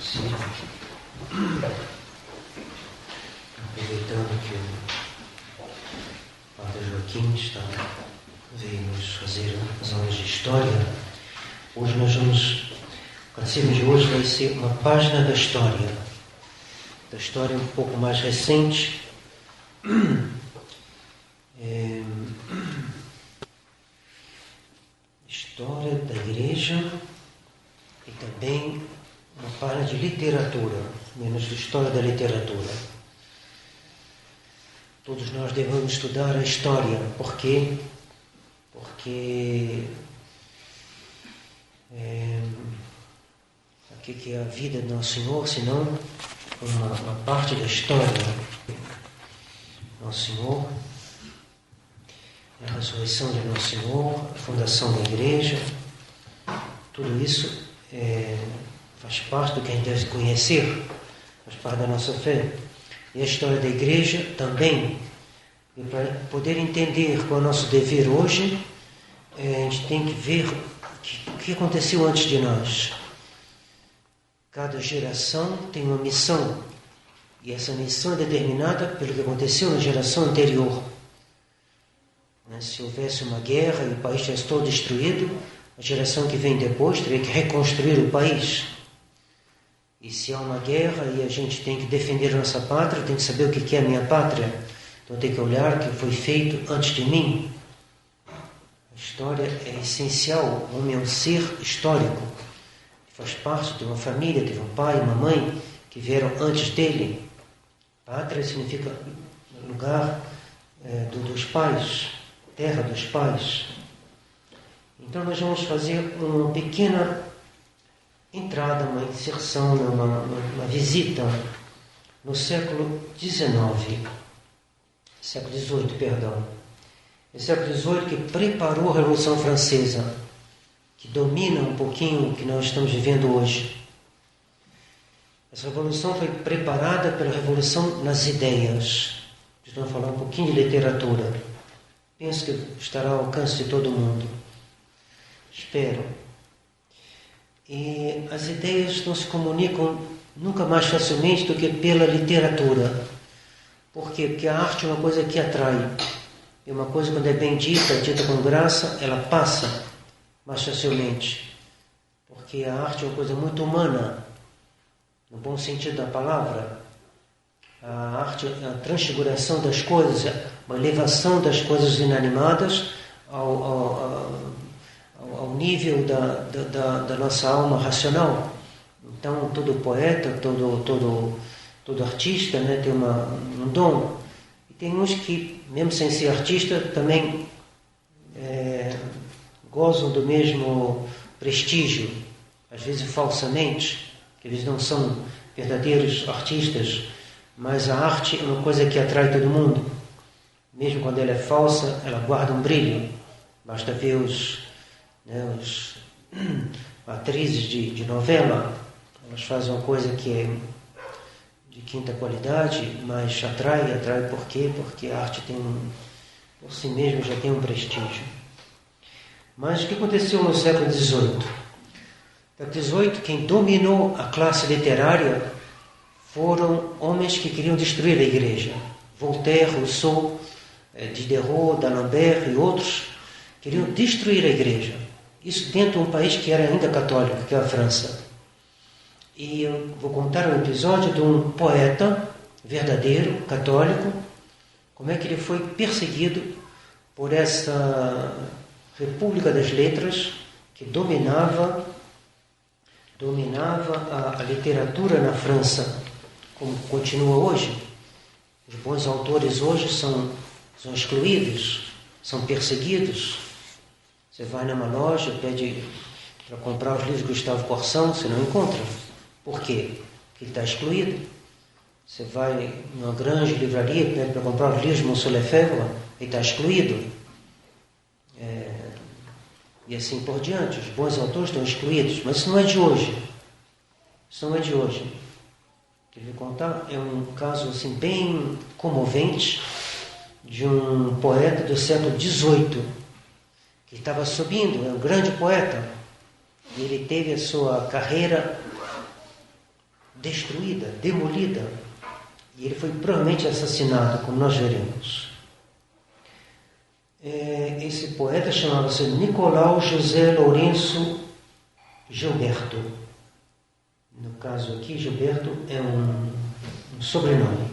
Sim. Aproveitando que o Padre Joaquim veio nos fazer as aulas de história, hoje nós vamos, o catecismo de hoje vai ser uma página da história um pouco mais recente, história da Igreja e também uma página de literatura, menos de história da literatura. Todos nós devemos estudar a história. Por quê? Porque aqui que é a vida do Nosso Senhor, senão uma parte da história. Nosso Senhor, a ressurreição de Nosso Senhor, a fundação da Igreja, tudo isso faz parte do que a gente deve conhecer, faz parte da nossa fé. E a história da Igreja também. E para poder entender qual é o nosso dever hoje, a gente tem que ver o que aconteceu antes de nós. Cada geração tem uma missão, e essa missão é determinada pelo que aconteceu na geração anterior. Se houvesse uma guerra e o país estivesse todo destruído, a geração que vem depois teria que reconstruir o país. E se há uma guerra e a gente tem que defender a nossa pátria, tem que saber o que é a minha pátria. Então tem que olhar o que foi feito antes de mim. A história é essencial. O homem é um ser histórico. Faz parte de uma família, teve um pai e uma mãe que vieram antes dele. Pátria significa lugar dos pais, terra dos pais. Então nós vamos fazer uma pequena entrada, uma inserção, uma visita no século XVIII, século XVIII, perdão. O século XVIII que preparou a Revolução Francesa, que domina um pouquinho o que nós estamos vivendo hoje. Essa revolução foi preparada pela revolução nas ideias. Vamos falar um pouquinho de literatura. Penso que estará ao alcance de todo mundo. Espero. E as ideias não se comunicam nunca mais facilmente do que pela literatura. Por quê? Porque a arte é uma coisa que atrai. E uma coisa, quando é bem dita, dita com graça, ela passa mais facilmente. Porque a arte é uma coisa muito humana, no bom sentido da palavra. A arte é a transfiguração das coisas, uma elevação das coisas inanimadas ao nível da nossa alma racional. Então, todo poeta, todo artista, né, tem um dom. E tem uns que, mesmo sem ser artista, também gozam do mesmo prestígio, às vezes falsamente, que eles não são verdadeiros artistas, mas a arte é uma coisa que atrai todo mundo. Mesmo quando ela é falsa, ela guarda um brilho. Basta ver os atrizes de novela, elas fazem uma coisa que é de quinta qualidade, mas atrai por quê? Porque a arte por si mesma já tem um prestígio. Mas o que aconteceu no século XVIII? No século XVIII, quem dominou a classe literária foram homens que queriam destruir a Igreja. Voltaire, Rousseau, Diderot, D'Alembert e outros queriam destruir a Igreja. Isso dentro de um país que era ainda católico, que é a França. E eu vou contar um episódio de um poeta verdadeiro, católico, como é que ele foi perseguido por essa República das Letras que dominava a literatura na França, como continua hoje. Os bons autores hoje são excluídos, são perseguidos. Você vai numa loja, pede para comprar os livros de Gustavo Corsão, você não encontra. Por quê? Porque ele está excluído. Você vai numa grande livraria, pede para comprar os livros de Monsieur Lefebvre, ele está excluído. E assim por diante. Os bons autores estão excluídos. Mas isso não é de hoje. Isso não é de hoje. O que eu vou contar é um caso assim, bem comovente de um poeta do século XVIII que estava subindo, é um grande poeta. E ele teve a sua carreira destruída, demolida. E ele foi provavelmente assassinado, como nós veremos. Esse poeta chamava-se Nicolau José Lourenço Gilberto. No caso aqui, Gilberto é um sobrenome.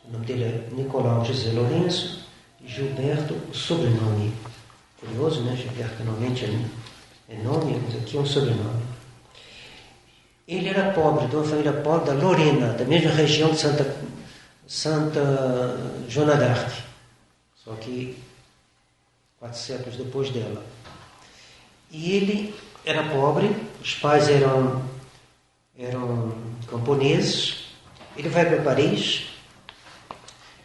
O nome dele é Nicolau José Lourenço Gilberto, o sobrenome. Curioso, né? Gilberto normalmente é nome, mas aqui é um sobrenome. Ele era pobre, de uma família pobre da Lorena, da mesma região de Santa Joana d'Arc, só que 4 séculos depois dela. E ele era pobre, os pais eram camponeses. Ele vai para Paris,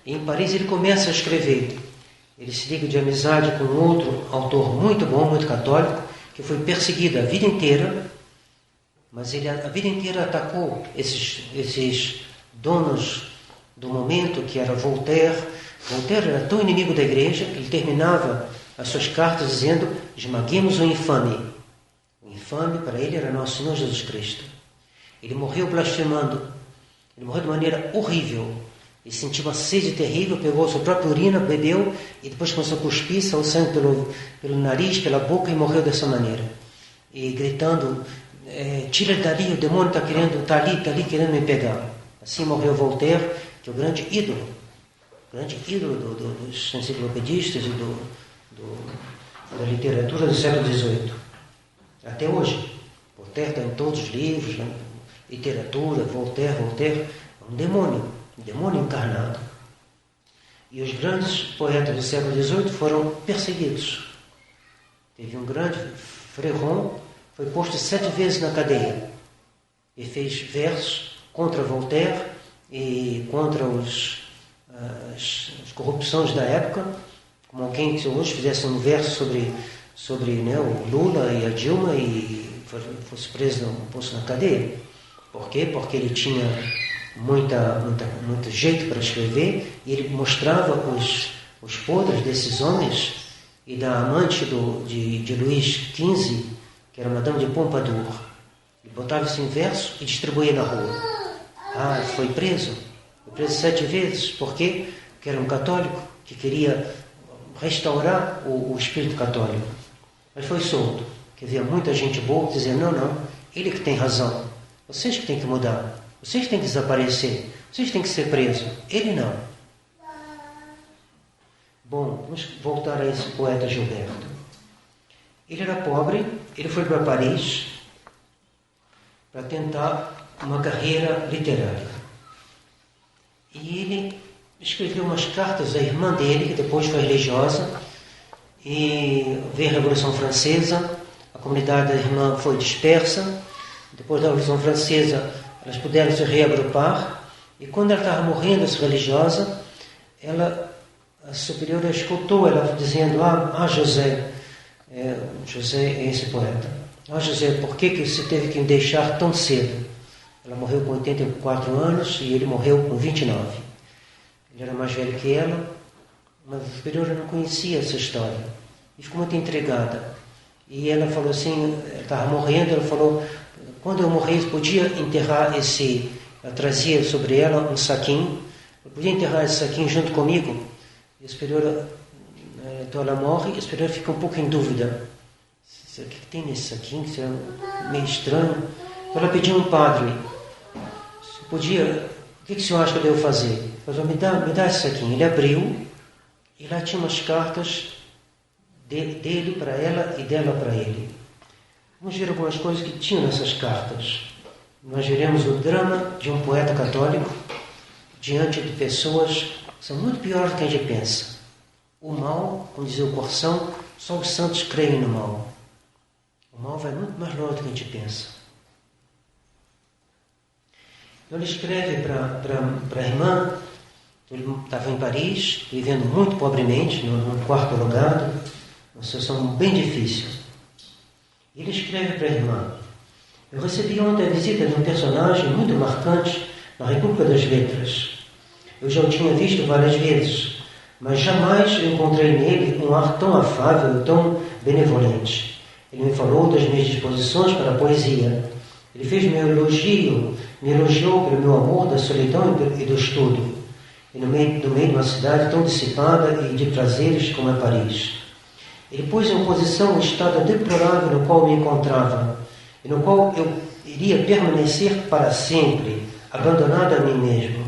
e em Paris ele começa a escrever. Ele se liga de amizade com outro autor muito bom, muito católico, que foi perseguido a vida inteira, mas ele a vida inteira atacou esses donos do momento, que era Voltaire. Voltaire era tão inimigo da igreja que ele terminava as suas cartas dizendo: esmaguemos o infame. O infame para ele era Nosso Senhor Jesus Cristo. Ele morreu blasfemando, ele morreu de maneira horrível. Ele sentiu uma sede terrível, pegou a sua própria urina, bebeu e depois começou a cuspir, saiu sangue pelo nariz, pela boca e morreu dessa maneira. E gritando: tira ele dali, o demônio está ali querendo me pegar. Assim morreu Voltaire, que é o grande ídolo dos enciclopedistas e da literatura do século XVIII. Até hoje. Voltaire está em todos os livros, né? Literatura, Voltaire é um demônio encarnado. E os grandes poetas do século XVIII foram perseguidos. Teve um grande, Fréron, foi posto 7 vezes na cadeia e fez versos contra Voltaire e contra as corrupções da época, como alguém que hoje fizesse um verso sobre né, o Lula e a Dilma e fosse preso, posto na cadeia. Por quê? Porque ele tinha muito jeito para escrever, e ele mostrava os podres desses homens e da amante de Luís XV, que era Madame de Pompadour. Ele botava isso em verso e distribuía na rua. Foi preso 7 vezes. Por quê? Porque era um católico que queria restaurar o espírito católico. Mas foi solto, que havia muita gente boa que dizia: não, ele que tem razão, vocês que têm que mudar, vocês que têm que desaparecer, vocês têm que ser presos, ele não. Bom, vamos voltar a esse poeta Gilberto. Ele era pobre, ele foi para Paris para tentar uma carreira literária. E ele escreveu umas cartas à irmã dele, que depois foi religiosa, e veio a Revolução Francesa, a comunidade da irmã foi dispersa. Depois da Revolução Francesa, elas puderam se reagrupar, e quando ela estava morrendo, essa religiosa, a superiora escutou ela dizendo: José, José é esse poeta, José, por que você teve que me deixar tão cedo? Ela morreu com 84 anos e ele morreu com 29. Ele era mais velho que ela, mas a superiora não conhecia essa história e ficou muito intrigada. E ela falou assim, ela estava morrendo, ela falou: quando eu morrer, podia enterrar ela trazia sobre ela um saquinho, eu podia enterrar esse saquinho junto comigo? E a superiora, então ela morre, e a superiora fica um pouco em dúvida: o que tem nesse saquinho? Isso é meio estranho. Então ela pediu um padre: o que o senhor acha que eu devo fazer? Ele falou: me dá esse saquinho. Ele abriu, e lá tinha umas cartas dele para ela e dela para ele. Vamos ver algumas coisas que tinham nessas cartas. Nós veremos o drama de um poeta católico diante de pessoas que são muito piores do que a gente pensa. O mal, como dizia o Corsão, só os santos creem no mal. O mal vai muito mais longe do que a gente pensa. Então ele escreve para a irmã. Ele estava em Paris, vivendo muito pobremente, num quarto alugado, uma situação bem difícil. Ele escreve para a irmã: eu recebi ontem a visita de um personagem muito marcante na República das Letras. Eu já o tinha visto várias vezes, mas jamais encontrei nele um ar tão afável e tão benevolente. Ele me falou das minhas disposições para a poesia. Ele fez meu elogio, me elogiou pelo meu amor da solidão e do estudo, e no meio de uma cidade tão dissipada e de prazeres como é Paris. Ele pôs em oposição o estado deplorável no qual me encontrava, e no qual eu iria permanecer para sempre, abandonado a mim mesmo.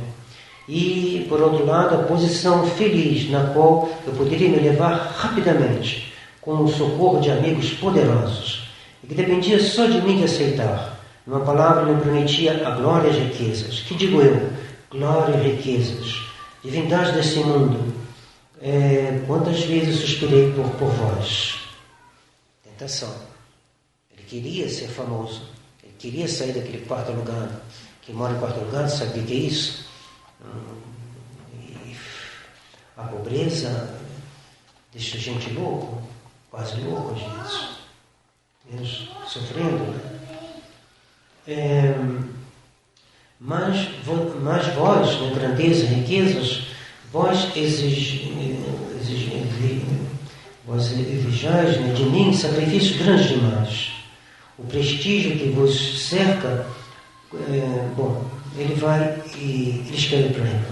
E, por outro lado, a posição feliz na qual eu poderia me levar rapidamente, com o socorro de amigos poderosos, e que dependia só de mim de aceitar. Numa palavra, me prometia a glória e as riquezas. Que digo eu? Glória e riquezas. Divindade desse mundo. Quantas vezes suspirei por vós? Tentação. Ele queria ser famoso. Ele queria sair daquele quarto lugar. Quem mora em quarto lugar sabe o que é isso? E a pobreza deixa a gente louco, quase louco às vezes. Mesmo sofrendo, né? Mas vós, na grandeza e riquezas, vós exijais, né, de mim sacrifícios grandes demais. O prestígio que vos cerca, ele vai e ele escreve para ele.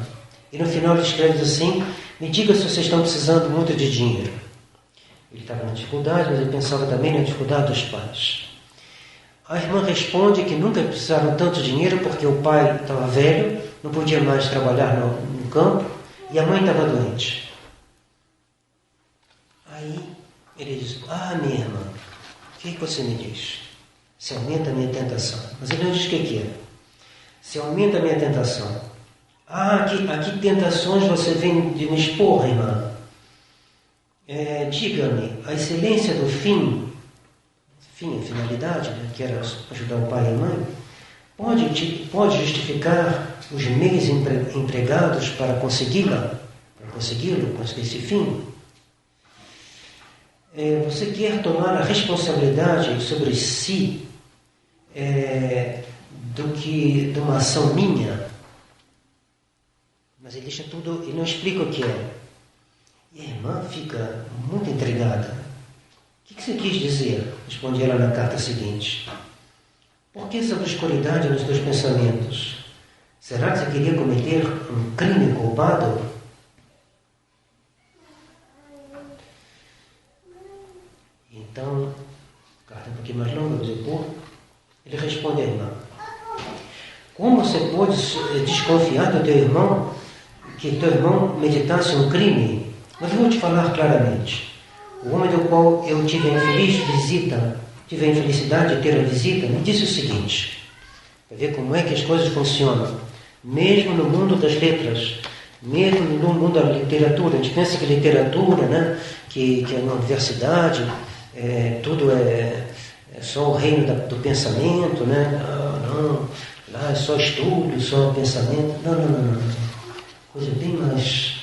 E no final ele escreve assim: me diga se vocês estão precisando muito de dinheiro. Ele estava na dificuldade, mas ele pensava também na dificuldade dos pais. A irmã responde que nunca precisaram tanto dinheiro porque o pai estava velho, não podia mais trabalhar no campo, e a mãe estava doente. Aí ele diz: minha irmã, o que você me diz? Se aumenta a minha tentação. Mas ele não diz o que é. Se aumenta a minha tentação. Que tentações você vem de me expor, irmã? Diga-me, a excelência do fim, a finalidade, né, que era ajudar o pai e a mãe, pode justificar os meios empregados para conseguir esse fim? Você quer tomar a responsabilidade sobre si de uma ação minha? Mas ele deixa tudo, ele não explica o que é. E a irmã fica muito intrigada. O que você quis dizer? Responde ela na carta seguinte. Por que essa obscuridade nos teus pensamentos? Será que você queria cometer um crime culpado? Então, carta um pouquinho mais longa, depois, ele responde à irmã: como você pode desconfiar do teu irmão, que teu irmão meditasse um crime? Mas eu vou te falar claramente. O homem do qual eu tive a infelicidade de ter a visita, me disse o seguinte, para ver como é que as coisas funcionam, mesmo no mundo das letras, mesmo no mundo da literatura. A gente pensa que literatura, né, que é uma universidade, tudo é só o reino do pensamento, né? Não, lá é só estudo, só pensamento. Não. Coisa bem mais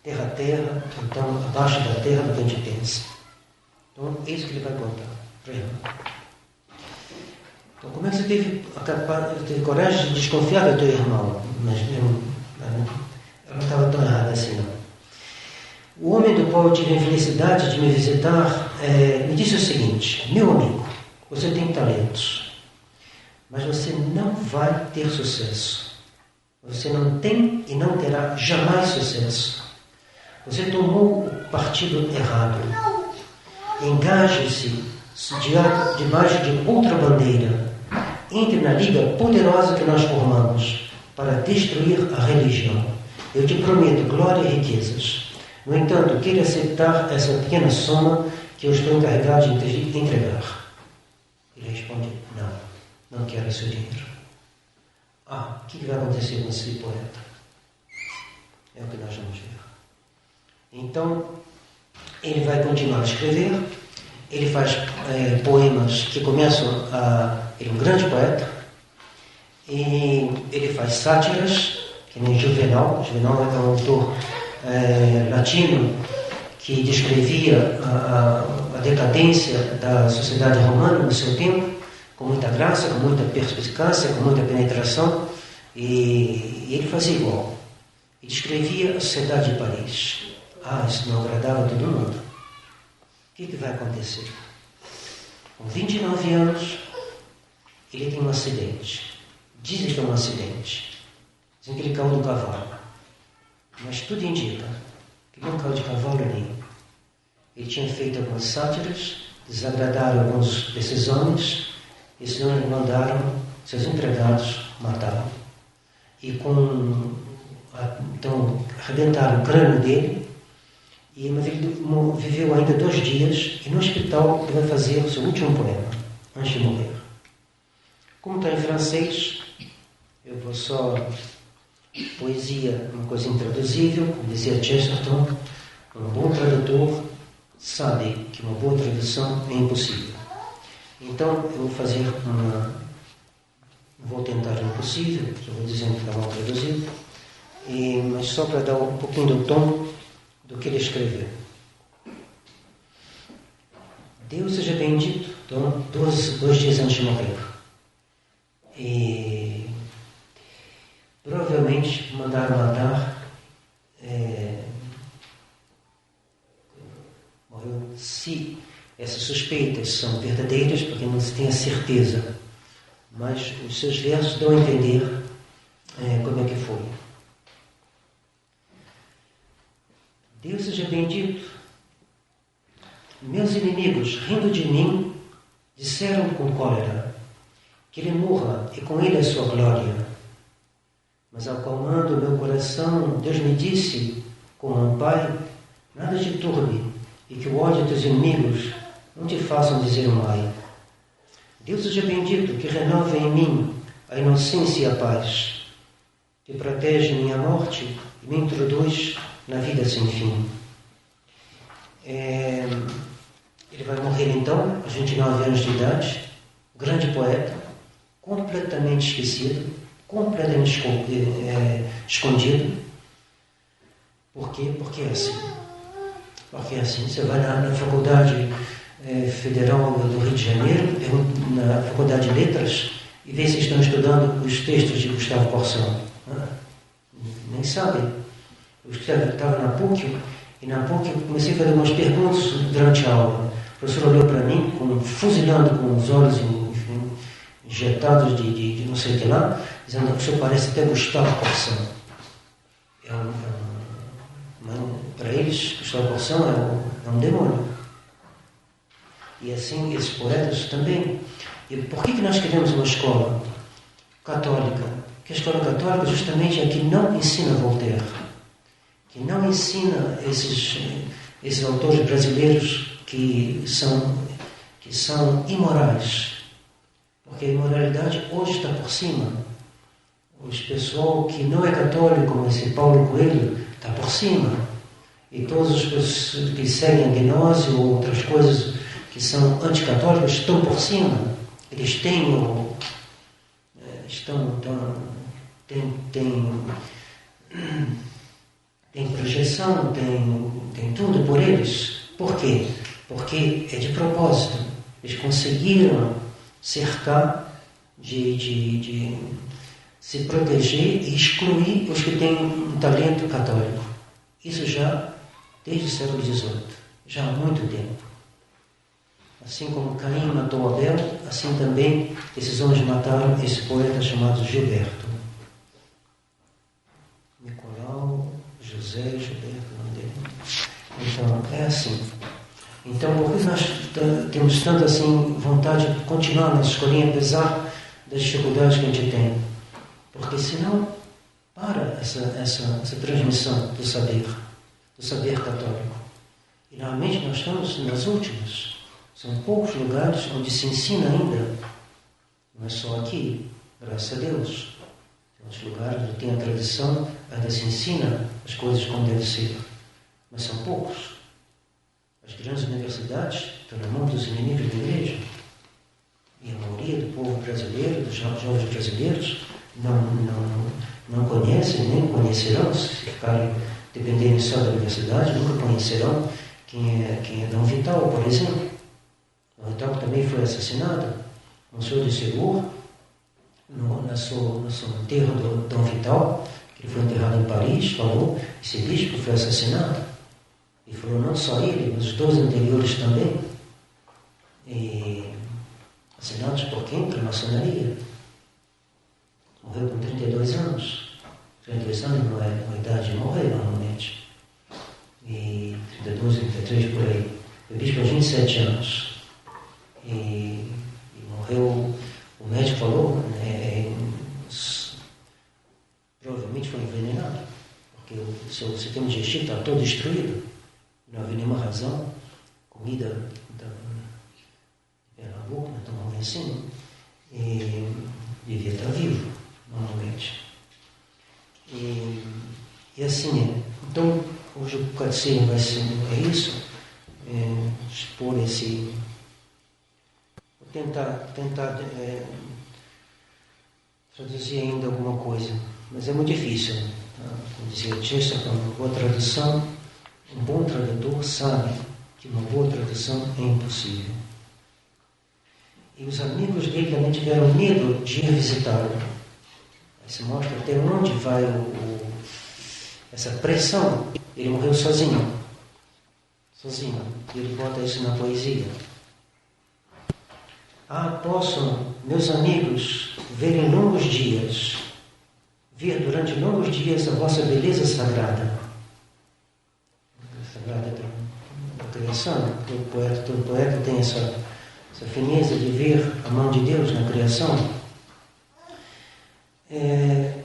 terra, então abaixo da terra do que a gente pensa. Então, é isso que ele vai contar para ela. Então, como é que você teve coragem de desconfiar do teu irmão? Mas ela não estava tão errada assim, não. O homem do qual eu tive a infelicidade de me visitar me disse o seguinte: meu amigo, você tem talentos, mas você não vai ter sucesso. Você não tem e não terá jamais sucesso. Você tomou o partido errado. Engaje-se debaixo de outra bandeira. Entre na liga poderosa que nós formamos para destruir a religião. Eu te prometo glória e riquezas. No entanto, queira aceitar essa pequena soma que eu estou encarregado de entregar. Ele responde: não quero seu dinheiro. O que vai acontecer com esse poeta? É o que nós vamos ver. Então, ele vai continuar a escrever, ele faz poemas que começam ele é um grande poeta, e ele faz sátiras, que nem Juvenal. Juvenal é um autor latino que descrevia a decadência da sociedade romana no seu tempo, com muita graça, com muita perspicácia, com muita penetração, e ele fazia igual. Ele descrevia a sociedade de Paris. Isso não agradava a todo mundo. O que vai acontecer? Com 29 anos, ele tem um acidente. Dizem que é um acidente. Dizem que ele caiu do cavalo. Mas tudo indica que não caiu de cavalo nenhum. Ele tinha feito algumas sátiras, desagradaram alguns desses homens, e esses homens mandaram seus empregados matá-lo. E então arrebentaram o crânio dele, mas ele viveu ainda 2 dias, e no hospital ele vai fazer o seu último poema, antes de morrer. Como está em francês, eu vou só... Poesia, uma coisa intraduzível, como dizia Chesterton, um bom tradutor sabe que uma boa tradução é impossível. Então, eu vou fazer vou tentar o impossível, já vou dizendo que está mal traduzido, mas só para dar um pouquinho do tom do que ele escreveu. Deus seja bendito, então, 2 dias antes de morrer. E provavelmente mandaram matar, morreu, se essas suspeitas são verdadeiras, porque não se tem a certeza, mas os seus versos dão a entender como é que foi. Deus seja bendito. Meus inimigos, rindo de mim, disseram com cólera que ele morra e com ele a sua glória. Mas acalmando o meu coração, Deus me disse, como um pai, nada te turbe, e que o ódio dos inimigos não te façam dizer um ai. Deus seja bendito, que renova em mim a inocência e a paz, que protege minha morte e me introduz na vida sem fim. Ele vai morrer então, aos 29 anos de idade, grande poeta, completamente esquecido, completamente escondido. Por quê? Porque é assim. Porque é assim. Você vai na Faculdade Federal do Rio de Janeiro, na Faculdade de Letras, e vê se estão estudando os textos de Gustavo Corsão. Nem sabem. Eu estava na PUC, e na PUC eu comecei a fazer algumas perguntas durante a aula. O professor olhou para mim, fuzilando com os olhos injetados de não sei o que lá, dizendo que o senhor parece até Gustavo Corsão. Para eles, Gustavo Corsão é um demônio. E assim, esses poetas também. E por que nós queremos uma escola católica? Porque a escola católica justamente é a que não ensina Voltaire, que não ensina esses autores brasileiros que são imorais. Porque a imoralidade hoje está por cima. O pessoal que não é católico, como esse Paulo Coelho, está por cima. E todos os que seguem a gnose ou outras coisas que são anticatólicas estão por cima. Eles têm projeção, tem tudo por eles. Por quê? Porque é de propósito. Eles conseguiram cercar, de se proteger e excluir os que têm um talento católico. Isso já desde o século XVIII, já há muito tempo. Assim como Caim matou Abel, assim também esses homens mataram esse poeta chamado Gilberto. Nicolau, José, Gilberto, o nome dele. Então, é assim. Então, por que nós temos tanto assim vontade de continuar nossa escolinha, apesar das dificuldades que a gente tem? Porque senão, para essa transmissão do saber católico. E normalmente nós estamos nas últimas. São poucos lugares onde se ensina ainda. Não é só aqui, graças a Deus. Tem outros lugares onde tem a tradição, ainda se ensina as coisas como deve ser. Mas são poucos. As grandes universidades estão na mão dos inimigos da igreja. E a maioria do povo brasileiro, dos jovens brasileiros, não conhecem, nem conhecerão, se ficarem dependendo só da universidade, nunca conhecerão quem é Dom Vital, por exemplo. Dom Vital que também foi assassinado, Monsenhor de Segur, no seu enterro do Dom Vital, que ele foi enterrado em Paris, falou, esse bispo foi assassinado. E falou não só ele, mas os 2 anteriores também. E assinados por quem? Pela maçonaria. Morreu com 32 anos. 32 anos não é uma idade de morrer normalmente. E 32, 33 por aí. Foi bispo aos 27 anos. E morreu, o médico falou, provavelmente foi envenenado, porque o seu sistema digestivo estava todo destruído. Não havia nenhuma razão. Comida pela boca, tão ruim assim. E devia estar vivo, normalmente. E assim é. Então, hoje o catecismo vai ser isso, expor esse. Vou tentar traduzir ainda alguma coisa, mas é muito difícil. Tá? Como dizia o Chester, com uma boa tradução, um bom tradutor sabe que uma boa tradução é impossível. E os amigos dele também tiveram medo de ir visitá-lo. Isso mostra até onde vai essa pressão. Ele morreu sozinho. Sozinho. E ele bota isso na poesia. Possam meus amigos ver em longos dias, ver durante longos dias a vossa beleza sagrada. Sagrada da criação. Todo poeta tem essa fineza de ver a mão de Deus na criação.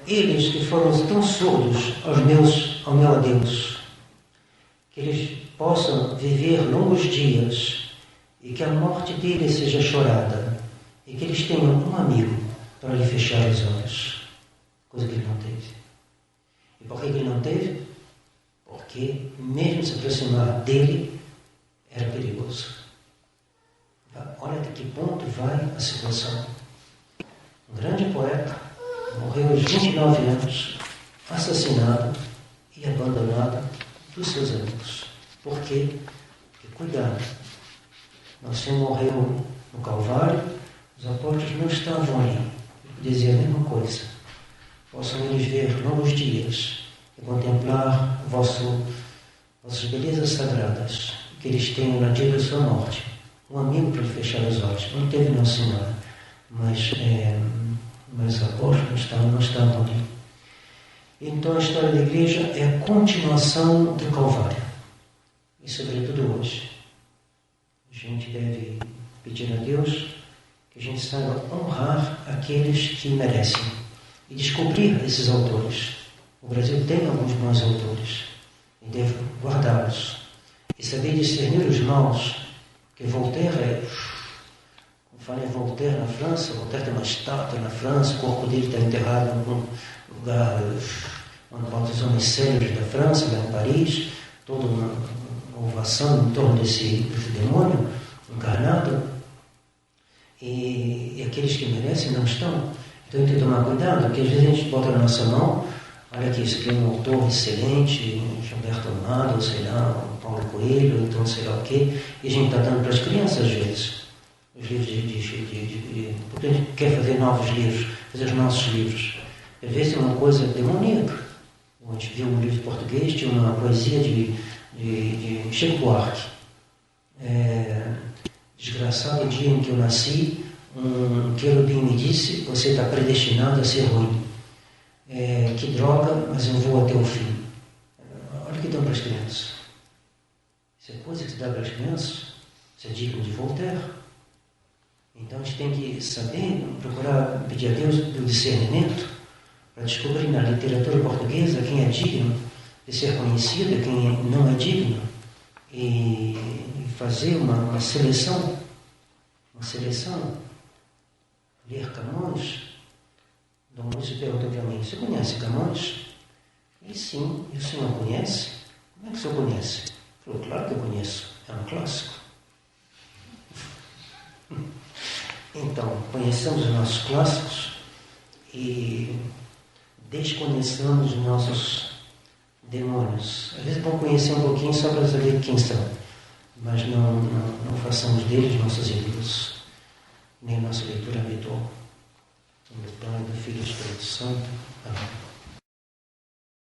Eles que foram tão surdos ao meu adeus, que eles possam viver longos dias e que a morte deles seja chorada e que eles tenham um amigo para lhe fechar os olhos, coisa que ele não teve. E por que ele não teve? Porque mesmo se aproximar dele era perigoso. Olha até que ponto vai a situação. Um grande poeta morreu aos 29 anos, assassinado e abandonado dos seus amigos. Por quê? Porque, cuidado, nosso Senhor morreu no Calvário, os apóstolos não estavam ali. Ele dizia a mesma coisa. Possam eles ver longos dias e contemplar vossas belezas sagradas, que eles tenham na dia da sua morte um amigo para lhe fechar os olhos. Não teve Nossa Senhora, mas os apóstolos não estavam ali. Então a história da igreja é a continuação do Calvário. E sobretudo hoje. A gente deve pedir a Deus que a gente saiba honrar aqueles que merecem e descobrir esses autores. O Brasil tem alguns bons autores e deve guardá-los. E saber discernir os maus, que Voltaire como falei Voltaire na França, Voltaire tem uma estátua na França, o corpo dele está enterrado em algum lugar onde bota os homens célebres da França, lá em Paris, toda uma ovação em torno desse demônio encarnado, e aqueles que merecem não estão. Então tem que tomar cuidado, porque às vezes a gente bota na nossa mão, olha aqui, isso aqui é um autor excelente, Gilberto Amado, sei lá, Paulo Coelho, então sei lá o quê, e a gente está dando para as crianças às vezes, os livros porque a gente quer fazer novos livros, fazer os nossos livros. Às vezes é uma coisa demoníaca. A gente viu um livro português, tinha uma poesia de Chico Buarque. Desgraçado dia em que eu nasci, um querubim me disse, você está predestinado a ser ruim. Que droga, mas eu vou até o fim. Olha o que dão para as crianças. Isso é coisa que se dá para as crianças. Isso é digno de Voltaire. Então a gente tem que saber, procurar pedir a Deus o discernimento para descobrir na literatura portuguesa quem é digno de ser conhecido e quem não é digno, e fazer uma seleção, ler Camões. Dom Lúcio perguntou para mim, você conhece Camões? E sim, e o senhor conhece? Como é que o senhor conhece? Ele falou, claro que eu conheço, é um clássico. Então, conheçamos os nossos clássicos e desconheçamos os nossos demônios. Às vezes é bom conhecer um pouquinho só para saber quem são, mas não façamos deles nossos ídolos, nem nossa leitura habitual. Em nome do Pai, do Filho e do Espírito Santo. Amém.